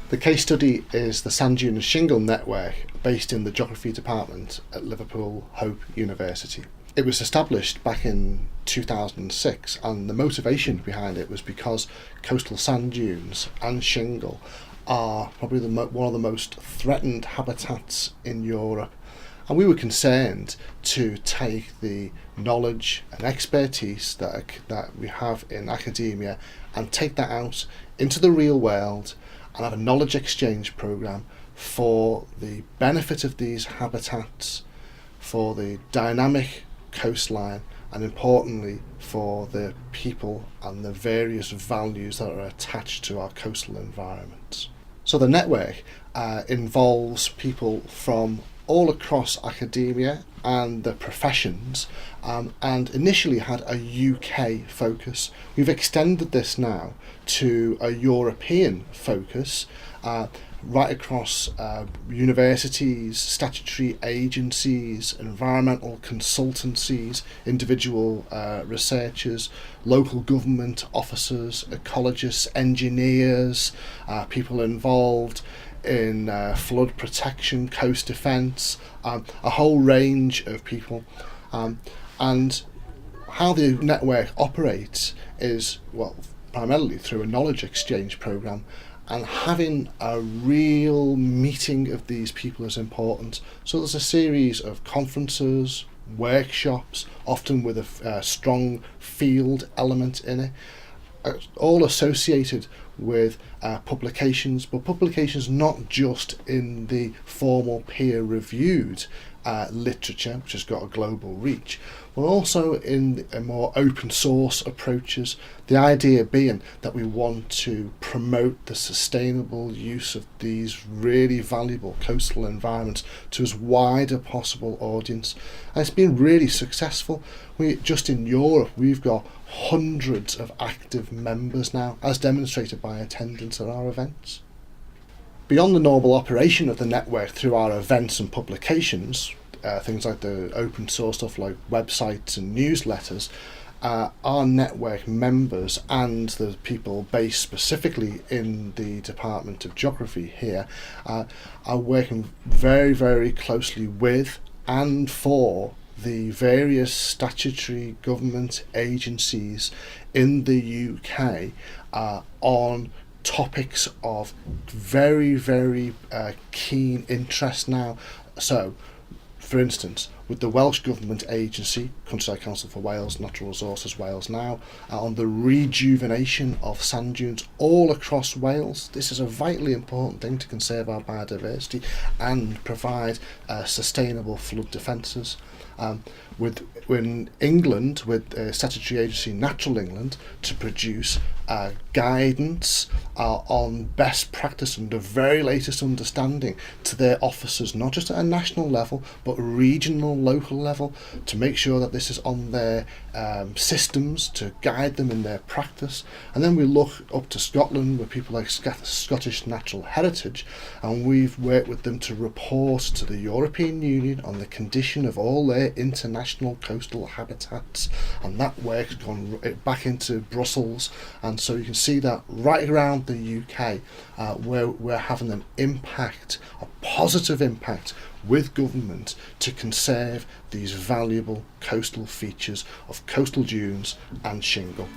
The case study is the Sand Dune and Shingle network based in the Geography department at Liverpool Hope University. It was established back in 2006, and the motivation behind it was because coastal sand dunes and shingle are probably one of the most threatened habitats in Europe. And we were concerned to take the knowledge and expertise that we have in academia and take that out into the real world and have a knowledge exchange programme for the benefit of these habitats, for the dynamic coastline, and importantly for the people and the various values that are attached to our coastal environments. So the network involves people from all across academia and the professions, and initially had a UK focus. We've extended this now to a European focus, right across universities, statutory agencies, environmental consultancies, individual researchers, local government officers, ecologists, engineers, people involved in flood protection, coast defence, a whole range of people. And how the network operates is, well, primarily through a knowledge exchange programme, and having a real meeting of these people is important. So there's a series of conferences, workshops, often with a strong field element in it, all associated with publications, but publications not just in the formal peer-reviewed literature, which has got a global reach, but also in a more open source approaches. The idea being that we want to promote the sustainable use of these really valuable coastal environments to as wide a possible audience. And it's been really successful. Just in Europe, we've got hundreds of active members now, as demonstrated by attendance at our events. Beyond the normal operation of the network through our events and publications, things like the open source stuff like websites and newsletters, our network members and the people based specifically in the Department of Geography here are working very, very closely with and for the various statutory government agencies in the UK on topics of very, very keen interest now. So, for instance, with the Welsh Government Agency, Countryside Council for Wales, Natural Resources Wales Now, on the rejuvenation of sand dunes all across Wales. This is a vitally important thing to conserve our biodiversity and provide sustainable flood defences. In England, with statutory agency Natural England, to produce guidance on best practice and the very latest understanding to their officers, not just at a national level but regional, local level, to make sure that this is on their systems to guide them in their practice. And then we look up to Scotland with people like Scottish Natural Heritage, and we've worked with them to report to the European Union on the condition of all their international coastal habitats, and that work's gone back into Brussels. And so you can see that right around the UK, where we're having an impact, a positive impact with government to conserve these valuable coastal features of coastal dunes and shingle.